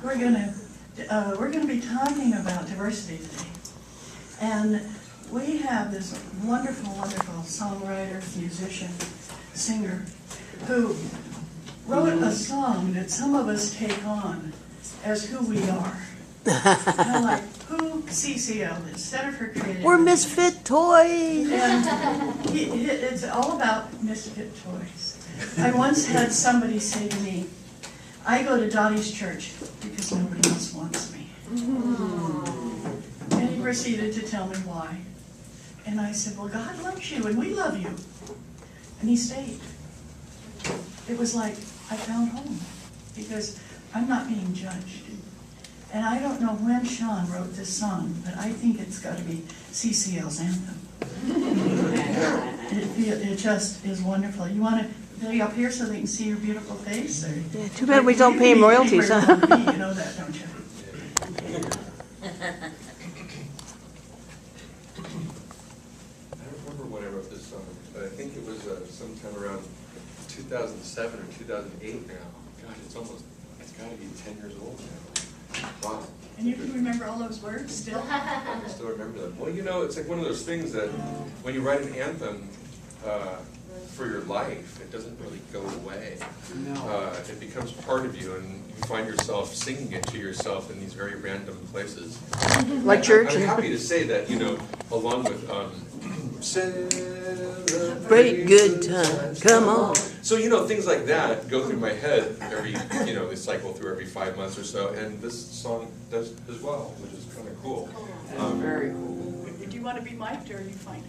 We're gonna be talking about diversity today, and we have this wonderful, wonderful songwriter, musician, singer, who wrote a song that some of us take on as who we are. Kind of like who CCL instead of her creativity. We're misfit toys. And it's all about misfit toys. I once had somebody say to me, I go to Dottie's church because nobody else wants me. And he proceeded to tell me why. And I said, well, God loves you and we love you. And he stayed. It was like I found home because I'm not being judged. And I don't know when Sean wrote this song, but I think it's got to be CCL's anthem. It just is wonderful. You want to be up here so they can see your beautiful face? Or, Yeah, too bad we don't pay him royalties, huh? You know that, don't you? I don't remember when I wrote this song, but I think it was sometime around 2007 or 2008 now. God, it's got to be 10 years old now. Wow. And you can remember all those words still? I still remember them. Well, you know, it's like one of those things that when you write an anthem for your life, it doesn't really go away. No. It becomes part of you, and you find yourself singing it to yourself in these very random places. Like church. I'm happy to say that, you know, along with Great good time. Come on. So, you know, things like that go through my head every, you know, they cycle through every 5 months or so, and this song does as well, which is kind of cool. Very cool. Do you want to be mic'd or are you fine?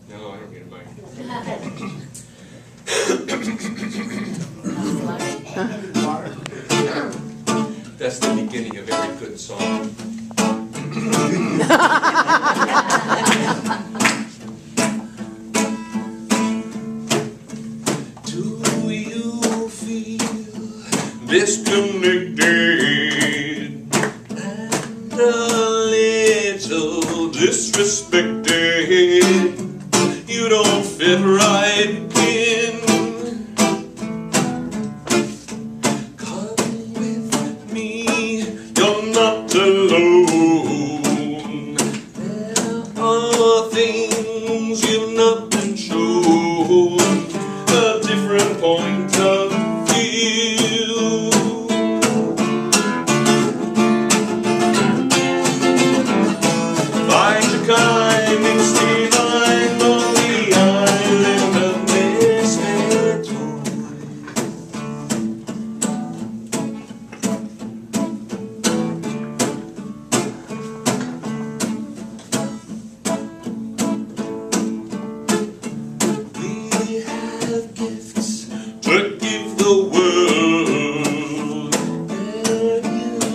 No, I don't need a mic. That's the beginning of every good song. Do you feel disconnected and a little disrespected? You don't fit right in. Come with me, you're not alone. There are things you've not been shown, a different point of view. Find your kind and stay blind on the island of misfit We have gifts to give the world. They're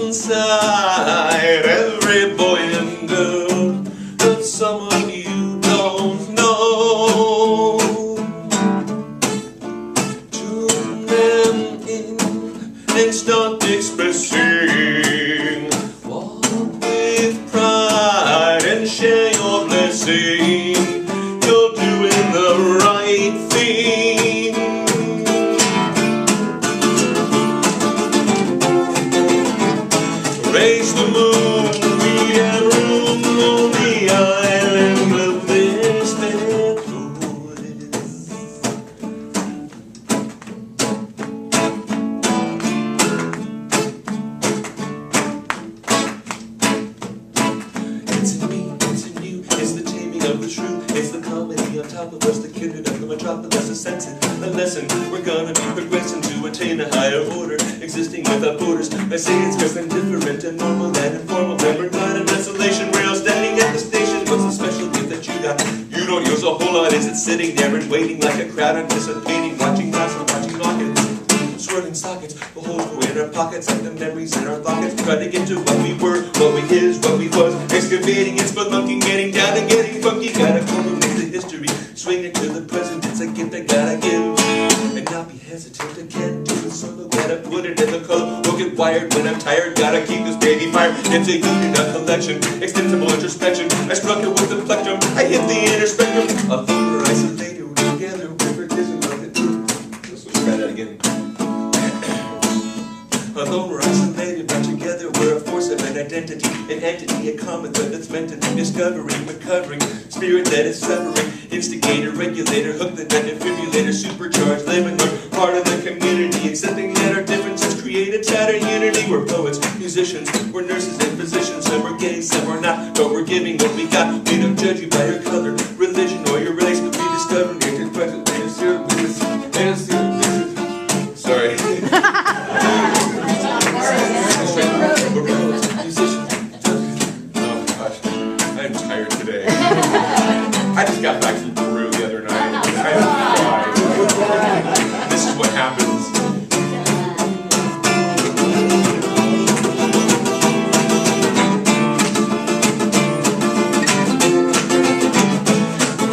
inside every boy and girl, but some of you don't know. Tune them in and start expressing. Walk with pride and share your blessing. You're doing the right thing. Raise the moon, we have room on the island of misfit toys. It's in me, it's in you, it's the taming of the shrew. It's the comedy on top of us, the kindred of the metropolis, a sense in a lesson. We're gonna be progressing to attain a higher order, existing without borders. I say it's different and normal and informal. Never not in desolation, we're all standing at the station. What's the special gift that you got? You don't use a whole lot, is it sitting there and waiting like a crowd, anticipating, watching us and watching rockets? Swirling sockets, behold, we're in our pockets, like the memories in our pockets. Try to get to what we were, what we is, what we was. Excavating, it's spelunking, getting down and getting funky. Gotta culminate the history, swing it to the present. It's a gift I gotta give, and not be hesitant. I can't do it solo, gotta put it in the color. We'll get wired when I'm tired, gotta keep this baby fire. It's a unit, a collection, extensible introspection. I struck it with the plectrum, I hit the inner spectrum. A thunder isolated, we're together, favoritism of it. Let's try that again. Although we're isolated, but identity, an entity, a common thread that's meant to be discovering, recovering, spirit that is suffering, instigator, regulator, hook the net, defibrillator, supercharged, living, we're part of the community, accepting that our differences create a tattered unity. We're poets, musicians, we're nurses and physicians, some we're gay, some we're not, but we're giving what we got. We don't judge you by your color, religion, or your race. We discover your expression. Sorry. We're poets, musicians. Oh gosh, I'm tired today. I just got back from Peru the other night. This is what happens.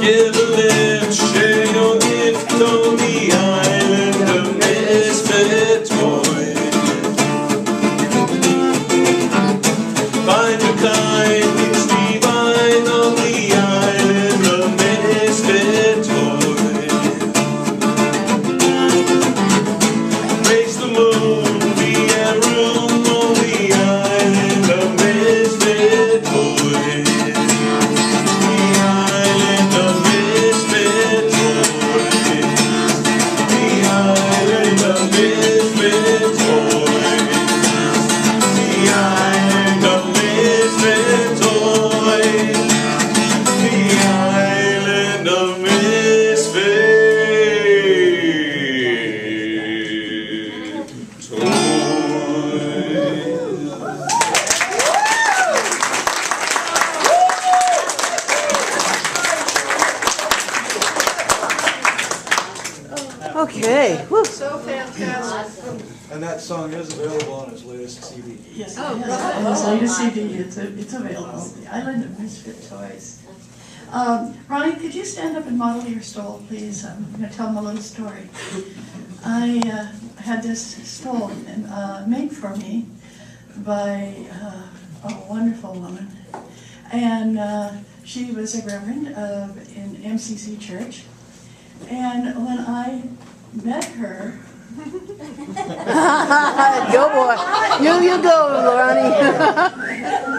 Give a lift, share your gift on the island of misfit toys. Find your kind, which we find on the island of misfit toys. Raise the moon, we have room on the island of misfit toys. Okay. Woo. So fantastic. And that song is available on his latest CD. Yes, it is. And his latest CD, it's available. The Island of Misfit Toys. Ronnie, could you stand up and model your stole, please? I'm going to tell them a little story. I had this stole made for me by a wonderful woman. And she was a reverend in MCC Church. And when I met her, Go boy. You go, Ronnie.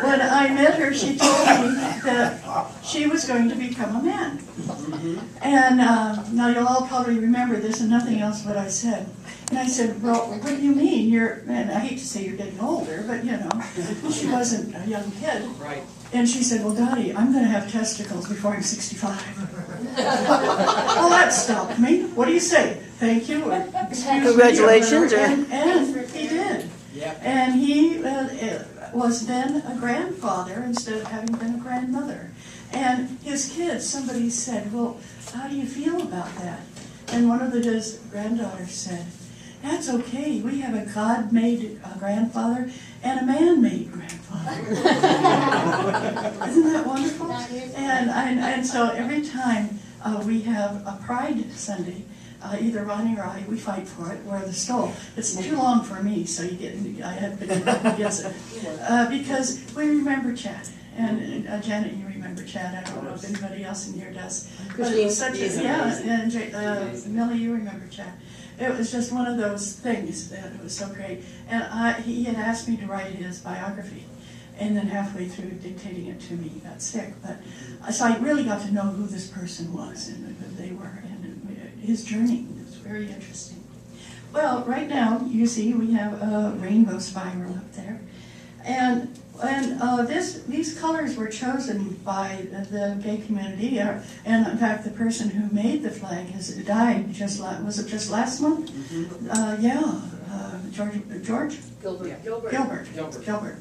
when I met her, she told me that she was going to become a man. And now you'll all probably remember this and nothing else what I said. And I said, well, what do you mean? And I hate to say you're getting older, but you know, she wasn't a young kid. Right. And she said, well, Dottie, I'm going to have testicles before I'm 65. Well, that stopped me. What do you say? Thank you. Or, excuse me, Congratulations. and he did. Yep. And he was then a grandfather instead of having been a grandmother. And his kids, somebody said, well, how do you feel about that? And one of his granddaughters said, that's okay. We have a God-made grandfather and a man-made grandfather. Isn't that wonderful? And so every time we have a Pride Sunday, either Ronnie or I, we fight for it, wear the stole. It's too long for me, so I have to guess it. Because we remember Chad. And Janet, you remember Chad. I don't know if anybody else in here does. But it was such a, and Millie, you remember Chad. It was just one of those things that it was so great. And he had asked me to write his biography. And then halfway through dictating it to me, he got sick. But so I really got to know who this person was and who they were. And his journey was very interesting. Well, right now, you see, we have a rainbow spiral up there. And these colors were chosen by the gay community, and in fact, the person who made the flag has died was it just last month? George? Gilbert.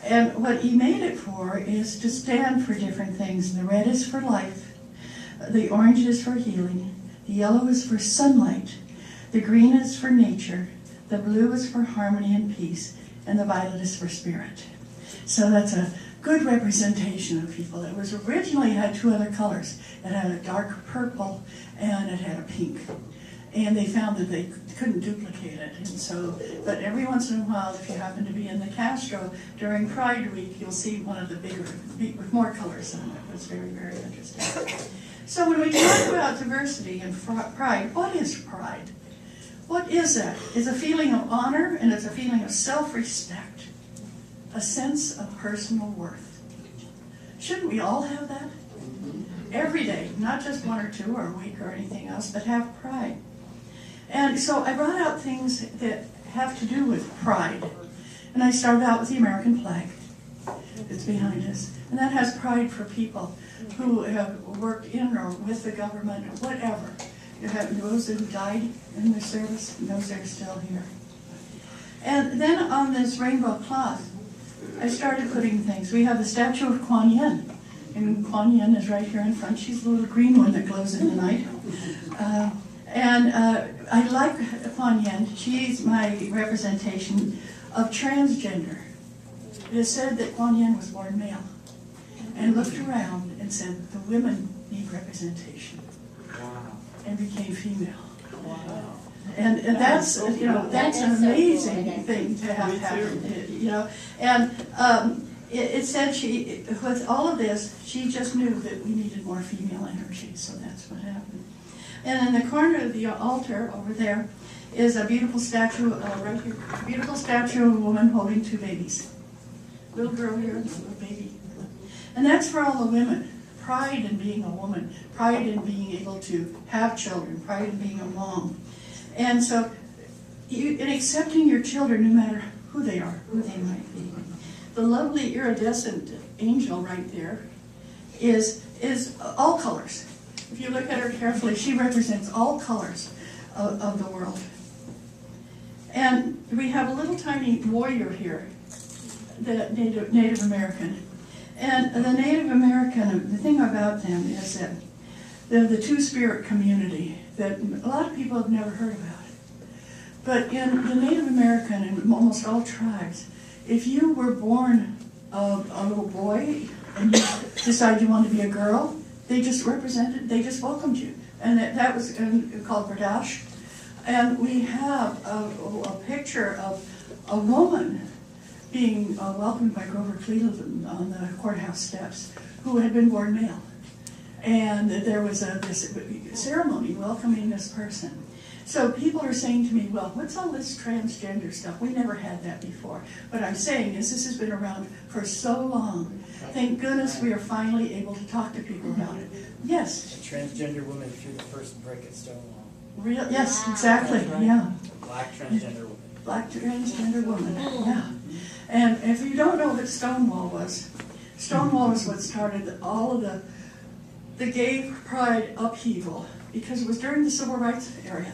And what he made it for is to stand for different things. The red is for life, the orange is for healing, the yellow is for sunlight, the green is for nature, the blue is for harmony and peace, and the violet is for spirit. So that's a good representation of people. It was originally had two other colors. It had a dark purple and it had a pink. And they found that they couldn't duplicate it. And so, but every once in a while, if you happen to be in the Castro during Pride Week, you'll see one of the bigger, with more colors in it. It was very, very interesting. So when we talk about diversity and pride, what is pride? What is that? It's a feeling of honor, and it's a feeling of self-respect, a sense of personal worth. Shouldn't we all have that? Every day, not just one or two or a week or anything else, but have pride. And so I brought out things that have to do with pride. And I started out with the American flag that's behind us. And that has pride for people who have worked in or with the government or whatever. You have those who died in the service and those that are still here. And then on this rainbow cloth, I started putting things. We have the statue of Kuan Yin. And Kuan Yin is right here in front. She's the little green one that glows in the night. I like Kuan Yin. She's my representation of transgender. It is said that Kuan Yin was born male and looked around and said, the women need representation. And became female. Wow. And that's, you know, that's an amazing thing to have happen, you know. And it said she, with all of this, she just knew that we needed more female energy, so that's what happened. And in the corner of the altar over there is a beautiful statue, right here, a beautiful statue of a woman holding two babies. Little girl here, little baby. And that's for all the women. Pride in being a woman, pride in being able to have children, pride in being a mom. And so, in accepting your children, no matter who they are, who they might be. The lovely iridescent angel right there is all colors. If you look at her carefully, she represents all colors of the world. And we have a little tiny warrior here, the Native American. And the Native American, the thing about them is that they're the two-spirit community that a lot of people have never heard about. But in the Native American and almost all tribes, if you were born a little boy and you decided you wanted to be a girl, they just welcomed you. And that was called Bardash. And we have a picture of a woman being welcomed by Grover Cleveland on the courthouse steps, who had been born male. And there was this ceremony welcoming this person. So people are saying to me, well, what's all this transgender stuff? We never had that before. What I'm saying is this has been around for so long. Thank goodness we are finally able to talk to people about it. Yes? A transgender woman threw the first brick at Stonewall. Yes, exactly, yeah. Black transgender woman. Black transgender woman, yeah. And if you don't know what Stonewall was what started all of the gay pride upheaval, because it was during the Civil Rights era.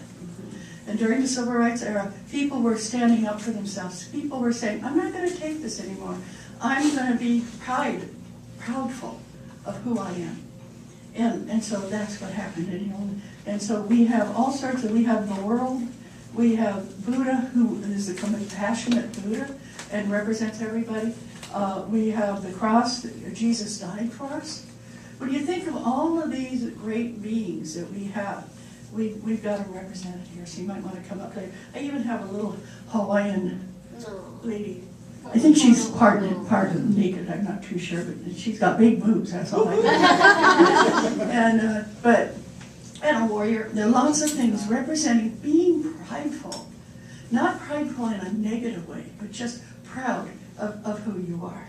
And during the Civil Rights era, people were standing up for themselves. People were saying, I'm not going to take this anymore. I'm going to be proudful of who I am. And so that's what happened. And so we have all sorts of, we have the world, we have Buddha, who is the compassionate Buddha and represents everybody. We have the cross, Jesus died for us. When you think of all of these great beings that we have, we've got them represented here, so you might want to come up there. I even have a little Hawaiian lady. I think she's part naked, I'm not too sure, but she's got big boobs, that's all I know. And a warrior. There are lots of things representing being prideful. Not prideful in a negative way, but just proud of who you are.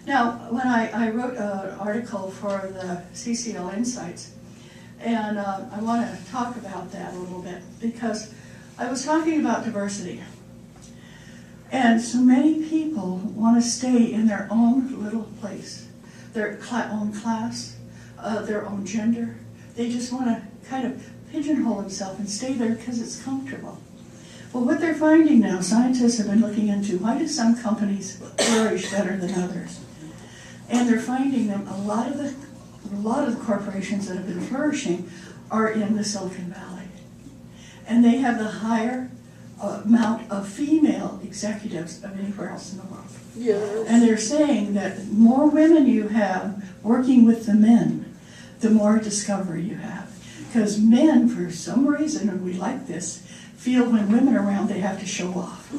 Now, when I wrote an article for the CCL Insights, and I want to talk about that a little bit, because I was talking about diversity. And so many people want to stay in their own little place, their own class, their own gender. They just want to kind of pigeonhole themselves and stay there because it's comfortable. Well, what they're finding now, scientists have been looking into, why do some companies flourish better than others? And they're finding that a lot of the corporations that have been flourishing are in the Silicon Valley. And they have the higher amount of female executives of anywhere else in the world. Yes. And they're saying that the more women you have working with the men, the more discovery you have. Because men, for some reason, and we like this, feel when women are around they have to show off.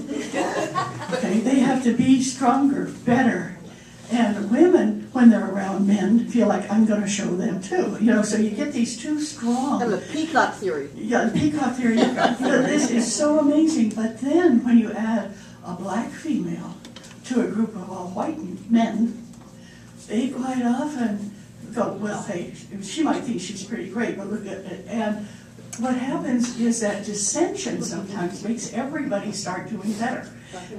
Okay? They have to be stronger, better. And women, when they're around men, feel like I'm going to show them too. You know, so you get these two strong. And the peacock theory. Yeah, the peacock theory. This is so amazing. But then when you add a black female to a group of all white men, they quite often go, well, hey, she might think she's pretty great, but look at it. And what happens is that dissension sometimes makes everybody start doing better.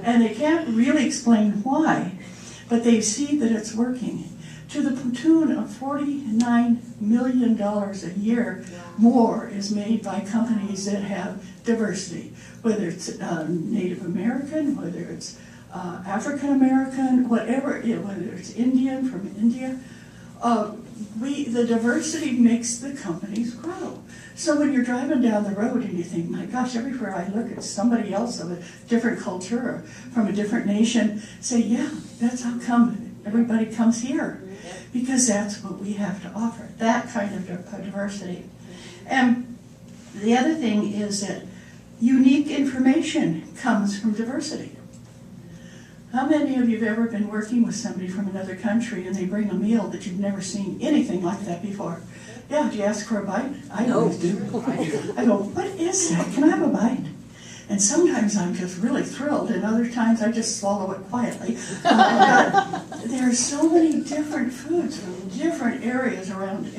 And they can't really explain why, but they see that it's working. To the tune of $49 million a year more is made by companies that have diversity, whether it's Native American, whether it's African American, whatever, whether it's Indian from India. The diversity makes the companies grow. So when you're driving down the road and you think, my gosh, everywhere I look it's somebody else of a different culture or from a different nation, say, yeah, that's how come everybody comes here. Because that's what we have to offer, that kind of diversity. And the other thing is that unique information comes from diversity. How many of you have ever been working with somebody from another country and they bring a meal that you've never seen anything like that before? Yeah, do you ask for a bite? I always do. I go, what is that? Can I have a bite? And sometimes I'm just really thrilled, and other times I just swallow it quietly. There are so many different foods from different areas around,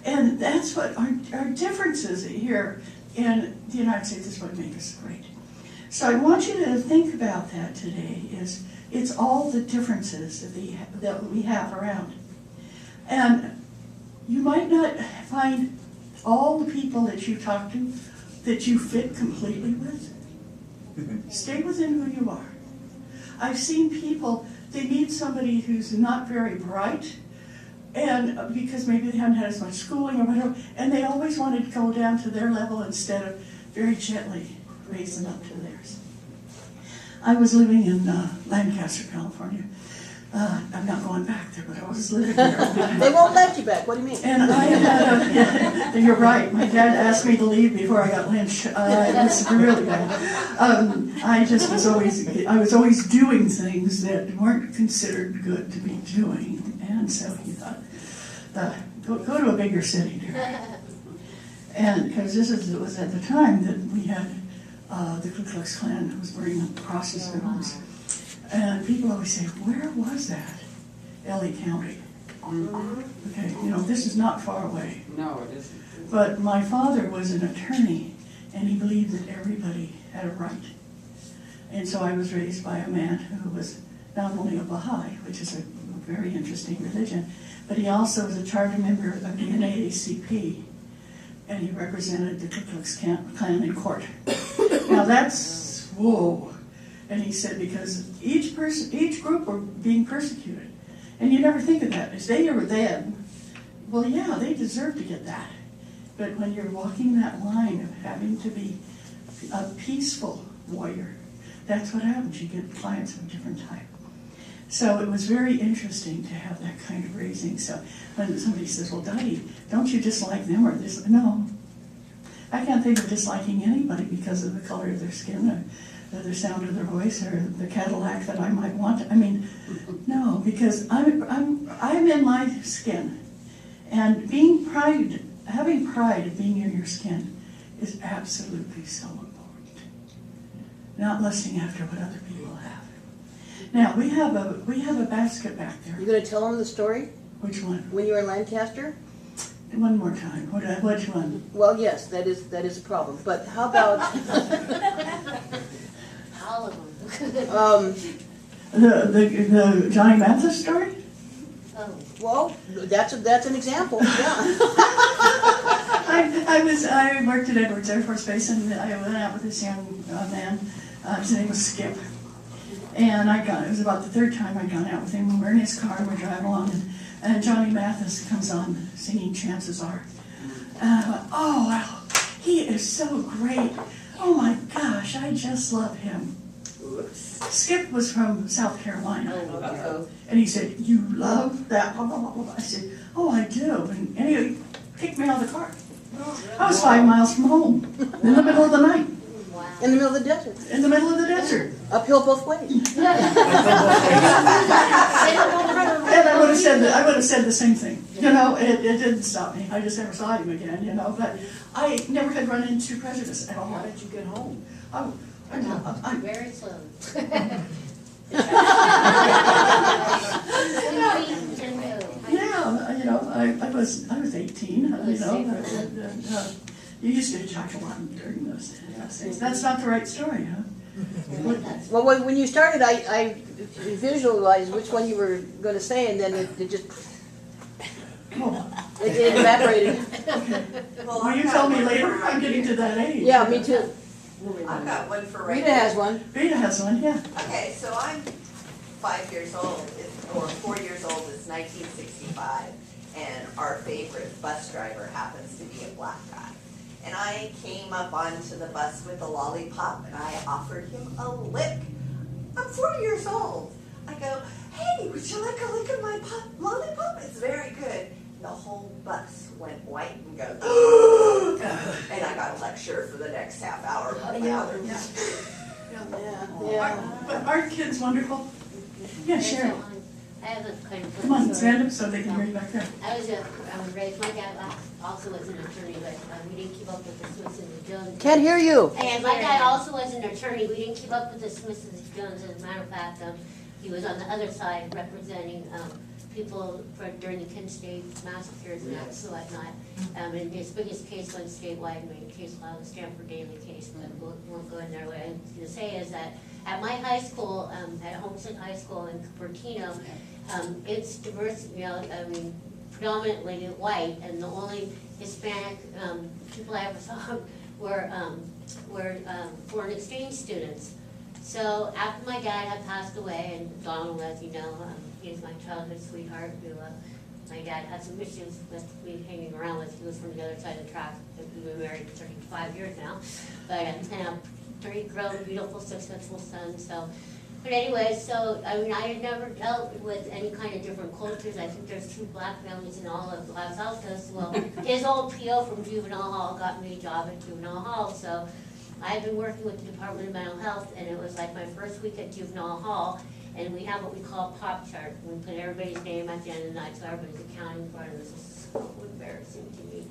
and that's what our differences here in the United States is what makes us great. So I want you to think about that today, it's all the differences that we have around. And you might not find all the people that you talk to that you fit completely with. Stay within who you are. I've seen people, they meet somebody who's not very bright, and because maybe they haven't had as much schooling or whatever, and they always want to go down to their level instead of very gently raise them up to theirs. I was living in Lancaster, California. I'm not going back there, but I was living there. They won't let you back. What do you mean? And I had you're right. My dad asked me to leave before I got lynched. It was really bad. I was always doing things that weren't considered good to be doing, and so he thought, go to a bigger city, dear. And because it was at the time that we had the Ku Klux Klan was burning up crosses and homes. And people always say, where was that? LA County. Okay, this is not far away. No, it isn't. But my father was an attorney, and he believed that everybody had a right. And so I was raised by a man who was not only a Baha'i, which is a very interesting religion, but he also was a charter member of the NAACP, and he represented the Ku Klux Klan in court. Now that's, whoa. And he said, because each group were being persecuted. And you never think of that. As they or them, well, yeah, they deserve to get that. But when you're walking that line of having to be a peaceful warrior, that's what happens. You get clients of a different type. So it was very interesting to have that kind of raising. So when somebody says, well, Dottie, don't you dislike them or this? No. I can't think of disliking anybody because of the color of their skin or the sound of their voice or the Cadillac that I might want. I mean, no, because I'm in my skin. And having pride of being in your skin is absolutely so important. Not lusting after what other people have. Now, we have a basket back there. You going to tell them the story? Which one? When you were in Lancaster? One more time. Which one? Well, yes, that is a problem. But how about All of them. The Johnny Mathis story? Oh. well, that's an example. Yeah. I worked at Edwards Air Force Base, and I went out with this young man. His name was Skip. And it was about the third time I'd gone out with him. We're in his car, and we're driving along, and Johnny Mathis comes on singing Chances Are. And I went, oh, wow, he is so great. Oh my gosh, I just love him. Skip was from South Carolina. And he said, you love that? Blah, blah, blah, blah. I said, oh, I do. And anyway, he kicked me out of the car. I was 5 miles from home, in the middle of the night. Wow. In the middle of the desert. In the middle of the desert. Uphill both ways. Send them on the road. have said the same thing. You know, it didn't stop me. I just never saw him again, you know, but I never had run into prejudice at all. How did you get home? I'm Very slow. Yeah, you know, I was 18, you know, you used to hitchhike a lot during those days. That's not the right story, huh? Well, when you started, I visualized which one you were gonna say, and then it just, it evaporated. Well, you tell me later, I'm getting to that age. Yeah, me too. I've got one for right Rita has one. Rita has one, yeah. Okay, so I'm 5 years old, or 4 years old, it's 1965, and our favorite bus driver happens to be a black guy. And I came up onto the bus with a lollipop, and I offered him a lick. I'm 4 years old. I go, hey, would you like a lick of my lollipop? It's very good. The whole bus went white and goes, and I got a lecture for the next half hour by the other. But aren't kids wonderful? Yeah, Cheryl. I have a kind of. Come on, stand up so they can hear you back there. I was raised, my dad also was an attorney, but we didn't keep up with the Smiths and the Joneses. Can't hear you. And my dad also was an attorney. We didn't keep up with the Smiths and the Joneses. As a matter of fact, he was on the other side representing people during the Kent State massacres and that, so whatnot. And his biggest case went statewide, made a case filed, the Stanford Daily case, but won't go in there. What I'm going to say is that at my high school, at Homestead High School in Cupertino, it's diverse, you know, I mean, predominantly white, and the only Hispanic people I ever saw were foreign exchange students. So after my dad had passed away, and Donald, as you know, he was my childhood sweetheart, who my dad had some issues with me hanging around with. He was from the other side of the track. We've been married for 35 years now, but and 3 grown, beautiful, successful sons. So, but anyway, so I mean, I had never dealt with any kind of different cultures. I think there's 2 black families in all of Los Altos. Well, his old PO from juvenile hall got me a job at juvenile hall, so I've been working with the Department of Mental Health, and it was like my first week at juvenile hall, and we have what we call a pop chart. We put everybody's name at the end of the night, so everybody's accounting for it, and this is so embarrassing to me.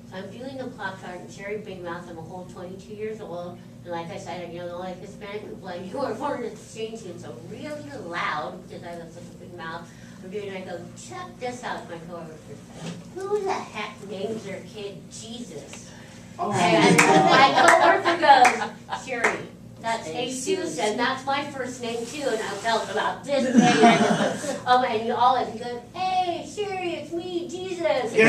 So I'm doing the pop chart, and Sherry Big Mouth, I'm a whole 22 years old, and like I said, you know, the only Hispanic people I knew were foreign exchange students, so really loud, because I have such a big mouth. I'm doing it, and I go, check this out, my coworker said, who the heck names their kid Jesus? And my coworker goes, Sherry, that's Jesus, and that's my first name too, and I felt about this big, and you all, and he goes, hey, Sherry, it's me, Jesus. I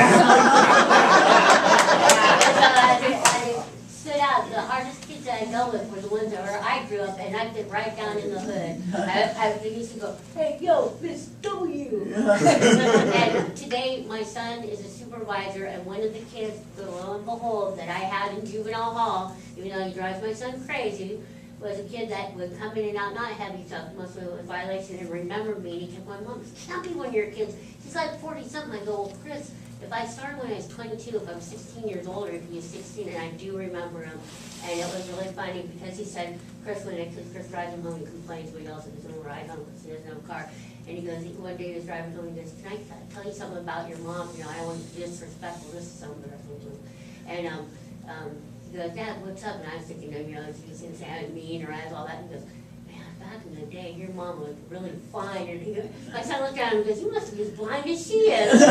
stood out. The hardest kids that I dealt with were the ones where I grew up, and I fit right down in the hood. I used to go, hey, yo, Miss W. And today, my son is a supervisor, and one of the kids, lo and behold, that I had in juvenile hall, even though he drives my son crazy, was a kid that would come in and out, not heavy stuff, mostly with violation, and remember me, and he kept going, Mom, this can't be one of your kids. He's like 40-something. I go, well, Chris, if I started when I was 22, if I was 16 years old, or if he was 16, and I do remember him, and it was really funny because he said, Chris, when Chris drives him home, he complains, but he also doesn't ride home because he has no car. And he goes, one day he was driving home, he goes, can I tell you something about your mom? You know, I don't want to be disrespectful, this is something that I think of. And he goes, Dad, what's up? And I was thinking, you know, he's going to say I'm mean or I have all that. And he goes, man, back in the day, your mom was really fine. And he goes, my son looked at him and goes, you must be as blind as she is. I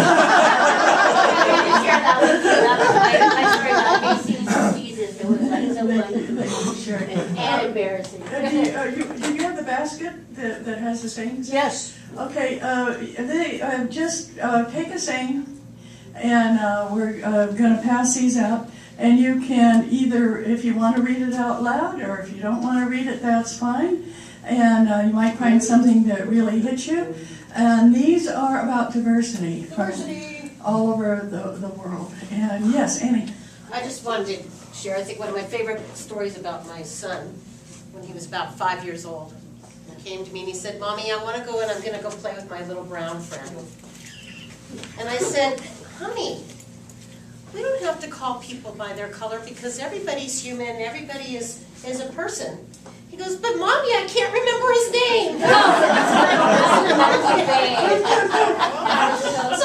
wanted to share that with you. That was my story about Jesus. It was like so funny and embarrassing. Do you have the basket that has the sayings? Yes. Okay, they just take a saying, and we're going to pass these out. And you can either, if you want to read it out loud, or if you don't want to read it, that's fine. And you might find something that really hits you. And these are about diversity from all over the world. And yes, Annie. I just wanted to share, I think, one of my favorite stories about my son when he was about 5 years old. He came to me and he said, Mommy, I want to go and I'm going to go play with my little brown friend. And I said, honey, we don't have to call people by their color because everybody's human, everybody is a person. He goes, but Mommy, I can't remember his name. That was so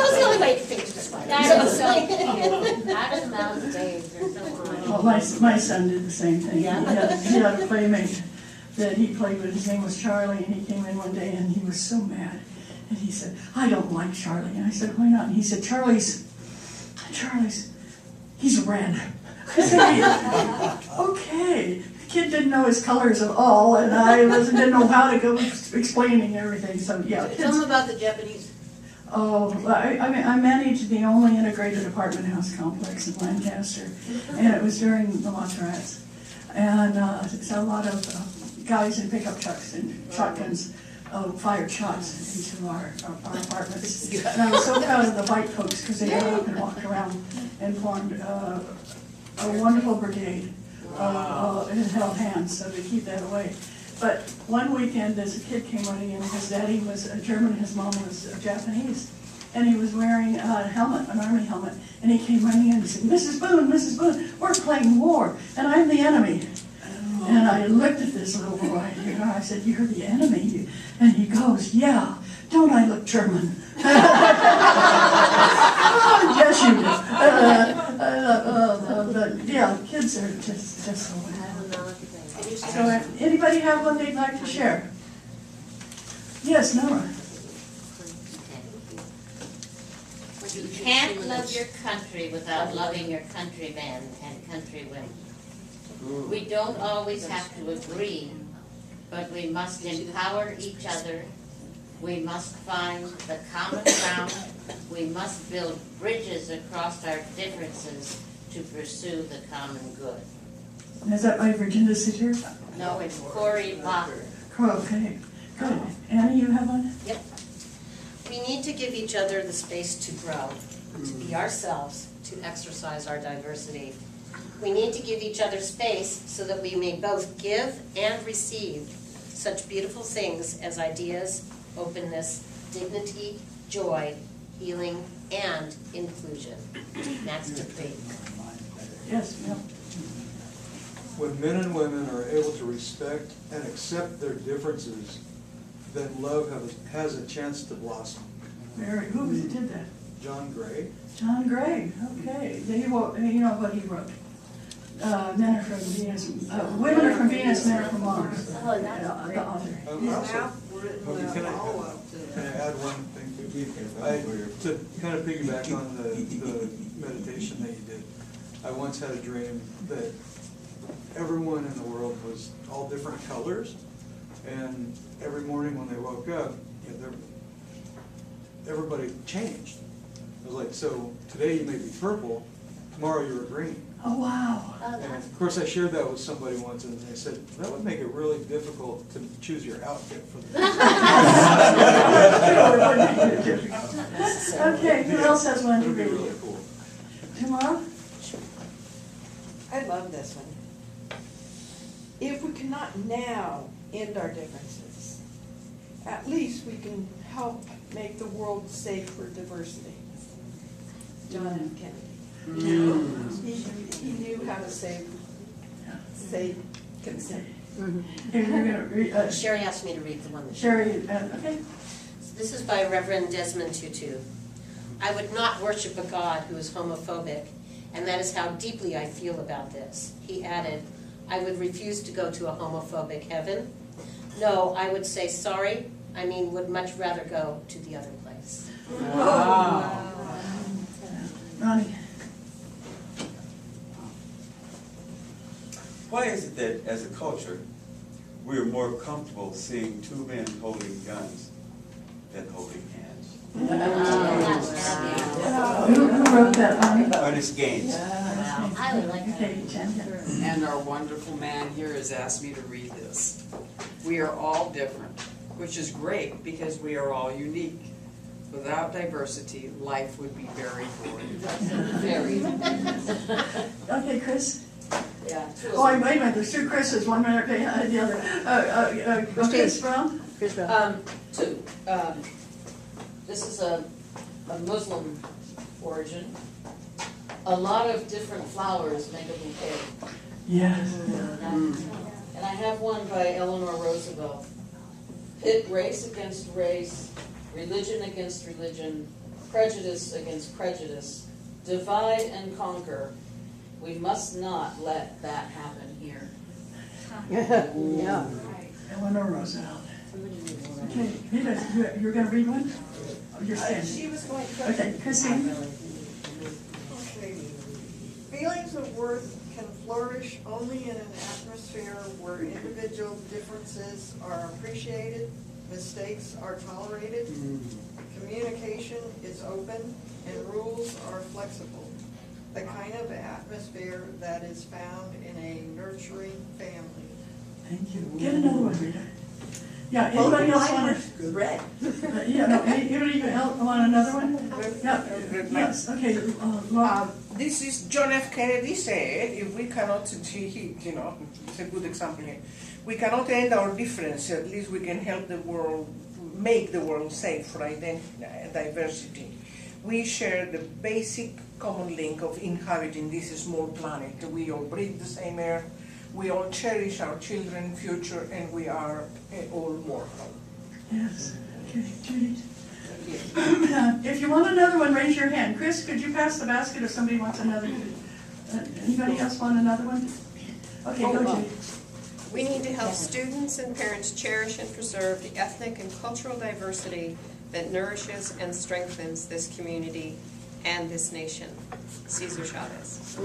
my son did the same thing. He had a playmate that he played with. His name was Charlie, and he came in one day and he was so mad. And he said, I don't like Charlie. And I said, why not? And he said, Charlie's, he's red. I said, okay. The kid didn't know his colors at all, and I didn't know how to go explaining everything. So yeah. Tell them about the Japanese. Oh, I managed the only integrated apartment house complex in Lancaster, and it was during the Watts riots. And so a lot of guys in pickup trucks and shotguns fired shots into our apartments. And I was so proud of the white folks because they got up and walked around and formed a wonderful brigade and held hands so to keep that away. But one weekend, as a kid came running in, his daddy was a German, his mom was Japanese, and he was wearing a helmet, an army helmet, and he came running in and said, Mrs. Boone, we're playing war, and I'm the enemy. And I looked at this little boy, and I said, you're the enemy? And he goes, yeah, don't I look German? Oh, yes, you do. But yeah, kids are just so bad. So anybody have one they'd like to share? Yes, Nora. You can't love your country without loving your countrymen and countrywomen. We don't always have to agree, but we must empower each other. We must find the common ground. We must build bridges across our differences to pursue the common good. Is that by Virginia City? No, it's Corey Walker. Okay, good. Annie, you have one? Yep. We need to give each other the space to grow, to be ourselves, to exercise our diversity. We need to give each other space so that we may both give and receive such beautiful things as ideas, openness, dignity, joy, healing, and inclusion. That's the faith. Yes, yeah. When men and women are able to respect and accept their differences, then love has a chance to blossom. Who did that? John Gray. John Gray, okay. You know what he wrote? Men are from Venus, women are from Venus, men are from Mars. The author. Can I add one thing too? To kind of piggyback on the meditation that you did, I once had a dream that everyone in the world was all different colors, and every morning when they woke up, everybody changed. It was like, so today you may be purple, tomorrow you're green. Oh, wow. And of course I shared that with somebody once, and they said, that would make it really difficult to choose your outfit for the Okay, who else has one to It would be read? really cool. Tomorrow? I love this one. If we cannot now end our differences, at least we can help make the world safe for diversity. John F. Kennedy. He knew how to say consent. Here, you're gonna read, Sherry asked me to read the one that Sherry, okay. This is by Reverend Desmond Tutu. I would not worship a God who is homophobic, and that is how deeply I feel about this. He added, I would refuse to go to a homophobic heaven. No, I would say sorry. I mean, would much rather go to the other place. Wow. Ronnie. Why is it that, as a culture, we are more comfortable seeing two men holding guns than holding hands? Who wrote that, Ronnie? Ernest Gaines. I would like Okay, Jen. And our wonderful man here has asked me to read this. We are all different, which is great because we are all unique. Without diversity, life would be very boring. Very. Okay, Chris? Yeah. Oh, wait a minute, there's two Chris's, one minute behind the other. Chris Brown? Chris Brown. Two. This is a Muslim origin. A lot of different flowers make a bouquet. Yes. And I have one by Eleanor Roosevelt. Pit race against race, religion against religion, prejudice against prejudice, divide and conquer, We must not let that happen here. Yeah. Eleanor Roosevelt. Okay, Rita, you're gonna read one? Oh, you're standing. She was going to. Okay, Christine? Okay. Feelings of worth can flourish only in an atmosphere where individual differences are appreciated, mistakes are tolerated, communication is open, and rules are flexible. The kind of atmosphere that is found in a nurturing family. Thank you. Get another one, Rita. Yeah, anybody else want to? Red. Yeah, no, anybody else want another one? Yeah, yes, okay, Laura. This is John F. Kennedy said, if we cannot, it's a good example here. We cannot end our difference, at least we can help the world, make the world safe for diversity. We share the basic common link of inhabiting this small planet. We all breathe the same air, we all cherish our children's future, and we are all mortal. Yes, okay, Judy. If you want another one, raise your hand. Chris, could you pass the basket if somebody wants another? Anybody else want another one? Okay, go Judy. We need to help students and parents cherish and preserve the ethnic and cultural diversity that nourishes and strengthens this community and this nation. Cesar Chavez.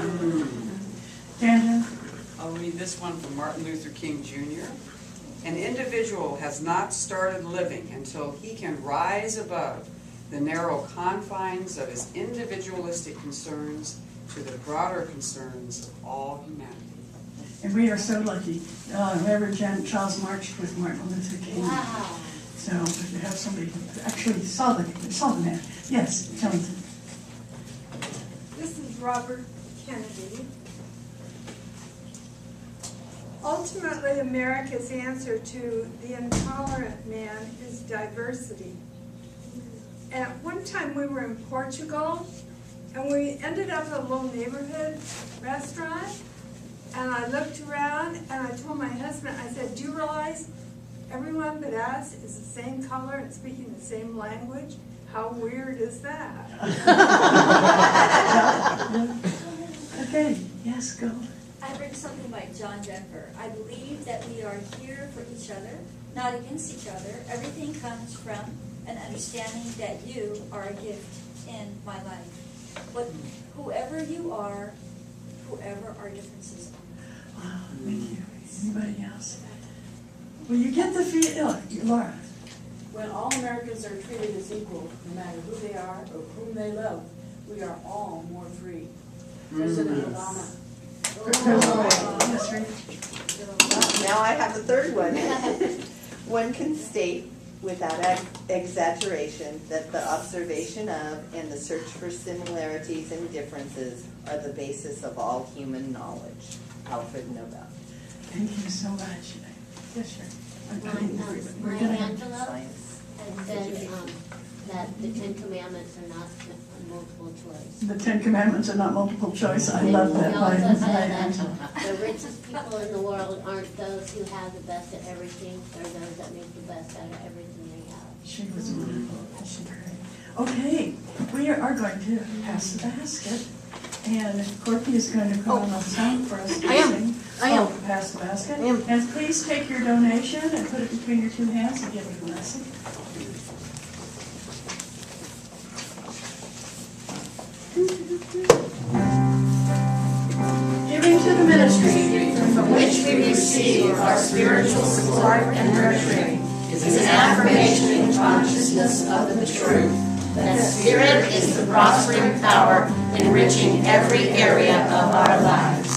Daniel? I'll read this one from Martin Luther King Jr. An individual has not started living until he can rise above the narrow confines of his individualistic concerns to the broader concerns of all humanity. And we are so lucky. Reverend Charles marched with Martin Luther King. Wow. So if you have somebody who actually saw the man. Yes, Jonathan. This is Robert Kennedy. Ultimately, America's answer to the intolerant man is diversity. At one time we were in Portugal, and we ended up at a little neighborhood restaurant, and I looked around and I told my husband, I said, do you realize everyone but us is the same color and speaking the same language? How weird is that? Okay, yes, go. I read something by John Denver. I believe that we are here for each other, not against each other. Everything comes from an understanding that you are a gift in my life. But whoever you are, whoever our differences are. Wow, thank you. Anybody else? Well, you get the feel, Laura. When all Americans are treated as equal, no matter who they are or whom they love, we are all more free. President Obama. Now I have the third one. One can state without exaggeration that the observation of and the search for similarities and differences are the basis of all human knowledge. Alfred Nobel. Thank you so much. Yes, sir. Maya Angelou has said that the Ten Commandments are not multiple choice. The Ten Commandments are not multiple choice. I love that. He also said that the richest people in the world aren't those who have the best at everything, they're those that make the best out of everything they have. She was wonderful. She's great. Okay, we are going to pass the basket. And Corky is going to put on a song for us to sing. I am. Pass the basket. And please take your donation and put it between your two hands and give it a blessing. Giving to the ministry from which we receive our spiritual support and nurturing is an affirmation and consciousness of the truth that Spirit is the prospering power enriching every area of our lives.